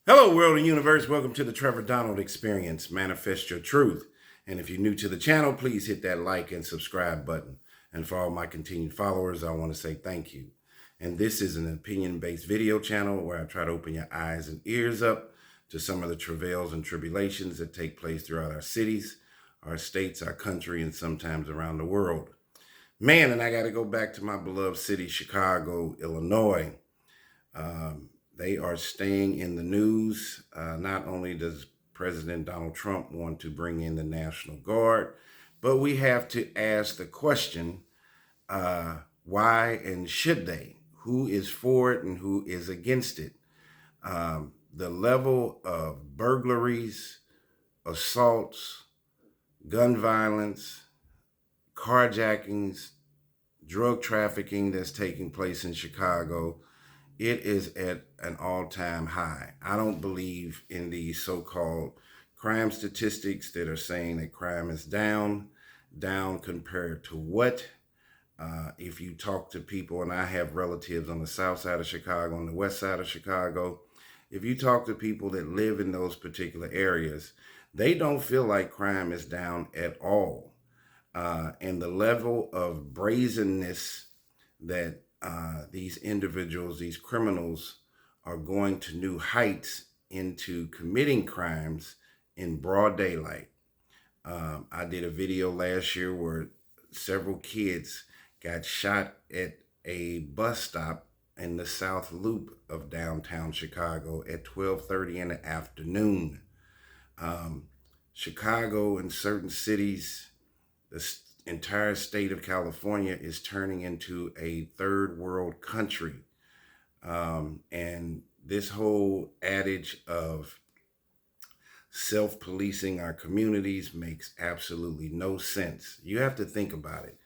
Hello, world and universe. Welcome to the Trevor Donald Experience. Manifest your truth. And if you're new to the channel, please hit that like and subscribe button. And for all my continued followers, I want to say thank you. And this is an opinion-based video channel where I try to open your eyes and ears up to some of the travails and tribulations that take place throughout our cities, our states, our country, and sometimes around the world. Man, and I got to go back to my beloved city, Chicago, Illinois. They are staying in the news. Not only does President Donald Trump want to bring in the National Guard, but we have to ask the question, why and should they? Who is for it and who is against it? The level of burglaries, assaults, gun violence, carjackings, drug trafficking that's taking place in Chicago, it is at an all-time high. I don't believe in these so-called crime statistics that are saying that crime is down compared to what? If you talk to people, and I have relatives on the south side of Chicago, on the west side of Chicago, if you talk to people that live in those particular areas, they don't feel like crime is down at all. And the level of brazenness that these individuals, these criminals, are going to new heights into committing crimes in broad daylight. I did a video last year where several kids got shot at a bus stop in the South Loop of downtown Chicago at 12:30 in the afternoon. Chicago and certain cities, the entire state of California is turning into a third world country. And this whole adage of self-policing our communities makes absolutely no sense. You have to think about it.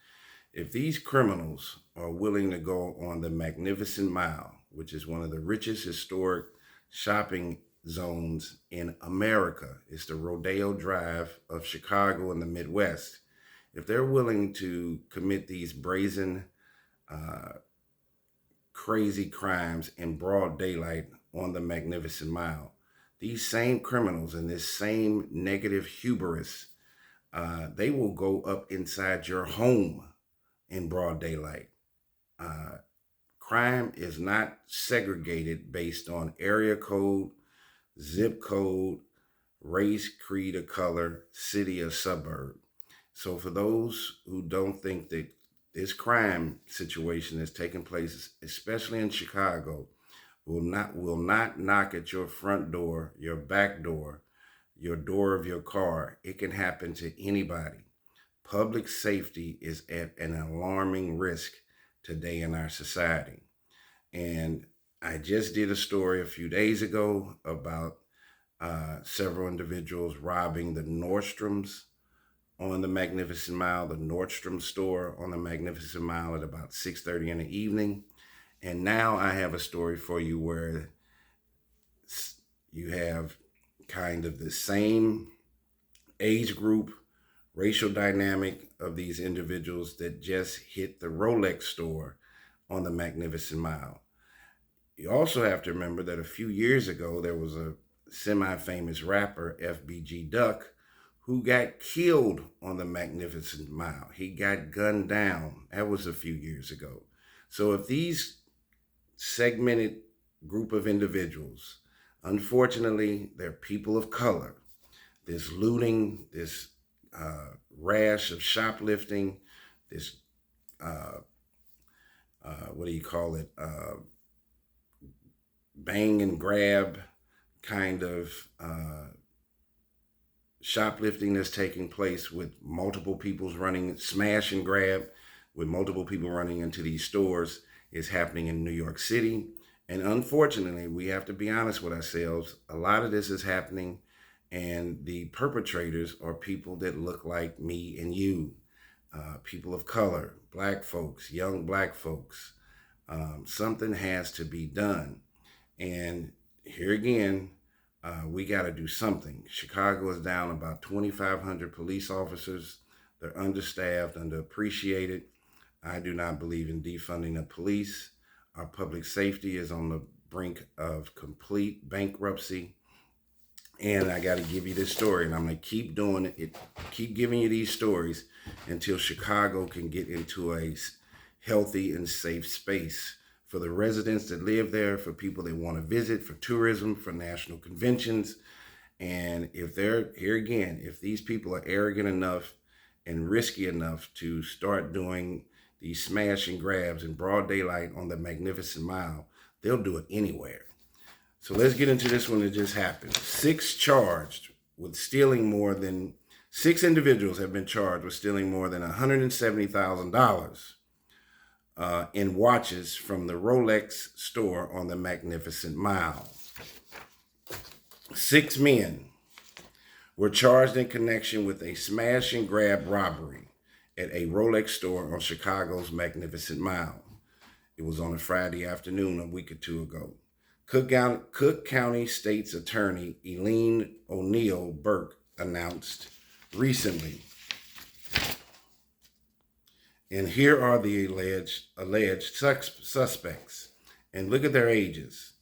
If these criminals are willing to go on the Magnificent Mile, which is one of the richest historic shopping zones in America, it's the Rodeo Drive of Chicago in the Midwest. If they're willing to commit these brazen, crazy crimes in broad daylight on the Magnificent Mile, these same criminals and this same negative hubris, they will go up inside your home in broad daylight. Crime is not segregated based on area code, zip code, race, creed, or color, city, or suburb. So for those who don't think that this crime situation is taking place, especially in Chicago, will not knock at your front door, your back door, your door of your car. It can happen to anybody. Public safety is at an alarming risk today in our society. And I just did a story a few days ago about several individuals robbing the Nordstroms on the Magnificent Mile, the Nordstrom store on the Magnificent Mile at about 6:30 in the evening. And now I have a story for you where you have kind of the same age group, racial dynamic of these individuals that just hit the Rolex store on the Magnificent Mile. You also have to remember that a few years ago, there was a semi-famous rapper, FBG Duck, who got killed on the Magnificent Mile. He got gunned down. That was a few years ago. So if these segmented group of individuals, unfortunately, they're people of color, this looting, this rash of shoplifting, this, what do you call it, bang and grab kind of shoplifting that's taking place with multiple people running, smash and grab with multiple people running into these stores is happening in New York City. And unfortunately, we have to be honest with ourselves. A lot of this is happening, and the perpetrators are people that look like me and you, people of color, black folks, young black folks. Something has to be done. And here again, we got to do something. Chicago is down about 2,500 police officers. They're understaffed, underappreciated. I do not believe in defunding the police. Our public safety is on the brink of complete bankruptcy. And I got to give you this story, and I'm going to keep doing it, keep giving you these stories until Chicago can get into a healthy and safe space for the residents that live there, for people that want to visit, for tourism, for national conventions. And if they're here again, if these people are arrogant enough and risky enough to start doing these smash and grabs in broad daylight on the Magnificent Mile, they'll do it anywhere. So let's get into this one that just happened. Six individuals have been charged with stealing more than $170,000 in watches from the Rolex store on the Magnificent Mile. 6 men were charged in connection with a smash and grab robbery at a Rolex store on Chicago's Magnificent Mile. It was on a Friday afternoon a week or two ago. Cook County State's Attorney Eileen O'Neill Burke announced recently. And here are the alleged suspects. And look at their ages.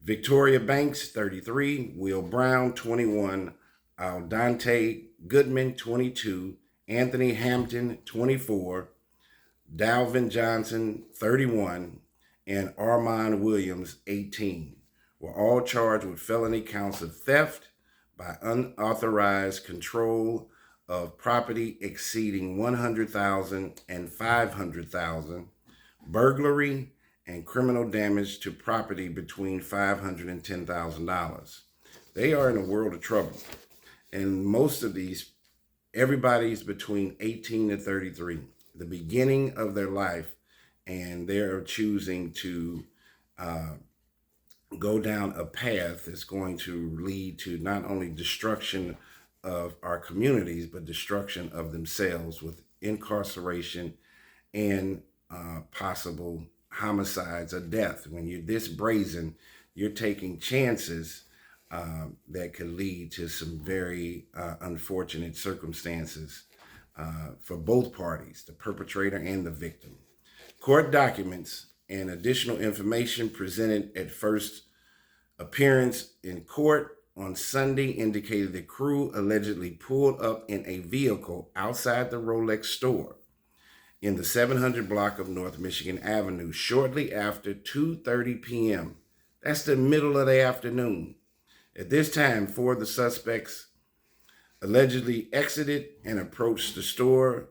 Victoria Banks, 33, Will Brown, 21, Aldante Goodman, 22, Anthony Hampton, 24, Dalvin Johnson, 31, and Armand Williams, 18, were all charged with felony counts of theft by unauthorized control of property exceeding $100,000 and $500,000, burglary, and criminal damage to property between $500 and $10,000. They are in a world of trouble. And most of these, everybody's between 18 and 33, the beginning of their life, and they're choosing to go down a path that's going to lead to not only destruction of our communities, but destruction of themselves with incarceration and possible homicides or death. When you're this brazen, you're taking chances that could lead to some very unfortunate circumstances for both parties, the perpetrator and the victim. Court documents and additional information presented at first appearance in court on Sunday indicated the crew allegedly pulled up in a vehicle outside the Rolex store in the 700 block of North Michigan Avenue shortly after 2:30 p.m. That's the middle of the afternoon. At this time, 4 of the suspects allegedly exited and approached the store,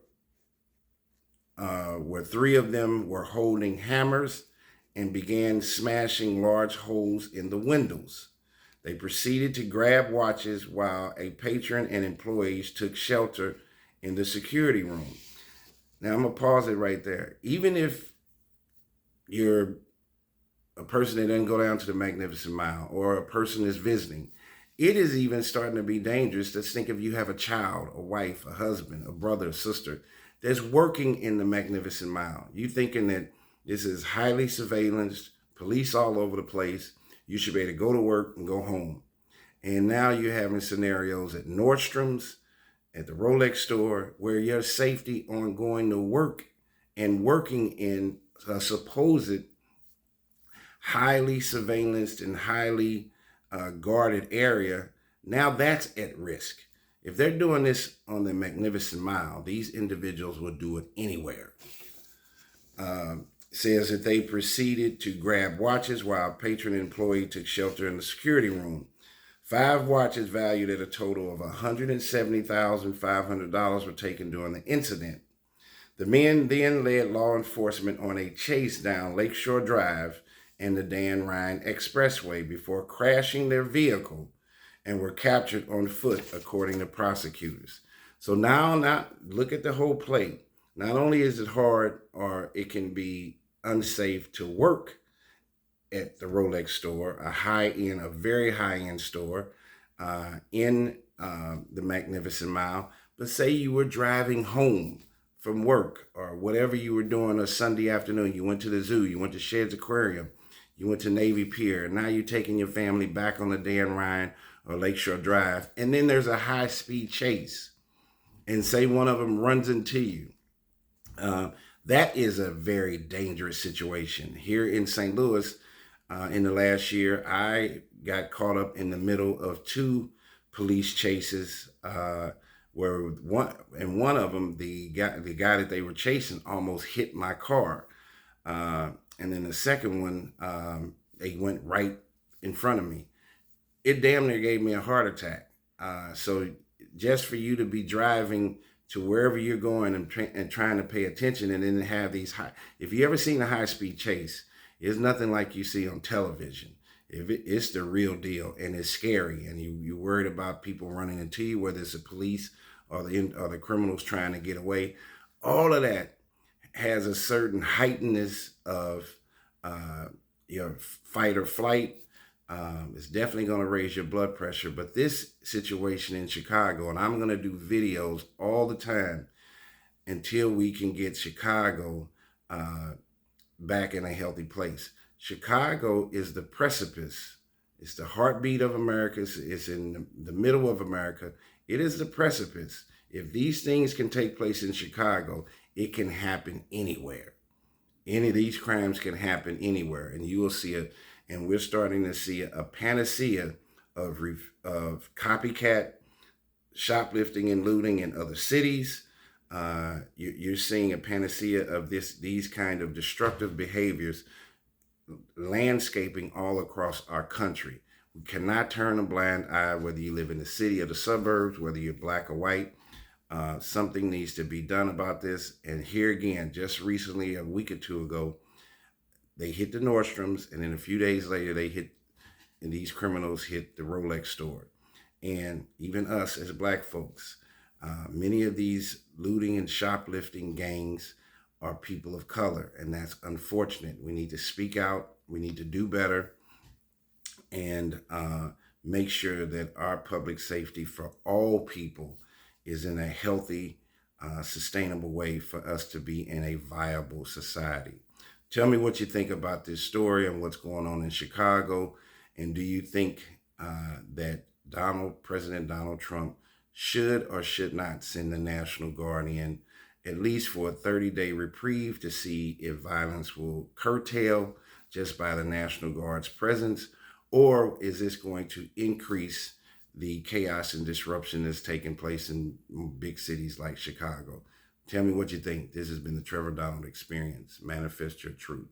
where 3 of them were holding hammers and began smashing large holes in the windows. They proceeded to grab watches while a patron and employees took shelter in the security room. Now, I'm going to pause it right there. Even if you're a person that doesn't go down to the Magnificent Mile or a person that's visiting, it is even starting to be dangerous to think if you have a child, a wife, a husband, a brother, a sister that's working in the Magnificent Mile. You thinking that this is highly surveillanced, police all over the place. You should be able to go to work and go home. And now you're having scenarios at Nordstrom's, at the Rolex store, where your safety on going to work and working in a supposed highly surveillanced and highly guarded area, now that's at risk. If they're doing this on the Magnificent Mile, these individuals will do it anywhere. Says that they proceeded to grab watches while a patron employee took shelter in the security room. 5 watches valued at a total of $170,500 were taken during the incident. The men then led law enforcement on a chase down Lakeshore Drive and the Dan Ryan Expressway before crashing their vehicle and were captured on foot, according to prosecutors. So now look at the whole plate. Not only is it hard, or it can be unsafe to work at the Rolex store, a very high-end store in the Magnificent Mile, but say you were driving home from work or whatever you were doing a Sunday afternoon. You went to the zoo, you went to Shed's Aquarium, you went to Navy Pier, and now you're taking your family back on the Dan Ryan or Lakeshore Drive, and then there's a high-speed chase, and say one of them runs into you. That is a very dangerous situation. Here in St. Louis, in the last year. I got caught up in the middle of two police chases, where one of them, the guy that they were chasing almost hit my car, and then the second one, they went right in front of me. It damn near gave me a heart attack. So just for you to be driving to wherever you're going and trying to pay attention, and then have these high, if you ever seen a high speed chase, it's nothing like you see on television. It's the real deal, and it's scary, and you're worried about people running into you, whether it's the police or the criminals trying to get away. All of that has a certain heightenedness of uh, your fight or flight. It's definitely going to raise your blood pressure. But this situation in Chicago, and I'm going to do videos all the time until we can get Chicago uh, back in a healthy place. Chicago is the precipice. It's the heartbeat of America. It's in the middle of America. It is the precipice. If these things can take place in Chicago, it can happen anywhere. Any of these crimes can happen anywhere, and you will see it. And we're starting to see a panacea of copycat shoplifting and looting in other cities. You're seeing a panacea of these kind of destructive behaviors landscaping all across our country. We cannot turn a blind eye, whether you live in the city or the suburbs, whether you're black or white. Something needs to be done about this. And here again, just recently, a week or two ago, they hit the Nordstroms, and then a few days later, and these criminals hit the Rolex store. And even us as black folks, many of these looting and shoplifting gangs are people of color, and that's unfortunate. We need to speak out. We need to do better, and make sure that our public safety for all people is in a healthy, sustainable way for us to be in a viable society. Tell me what you think about this story and what's going on in Chicago. And do you think that President Donald Trump should or should not send the National Guard in, at least for a 30-day reprieve, to see if violence will curtail just by the National Guard's presence? Or is this going to increase the chaos and disruption that's taking place in big cities like Chicago? Tell me what you think. This has been the Trevor Donald Experience. Manifest your truth.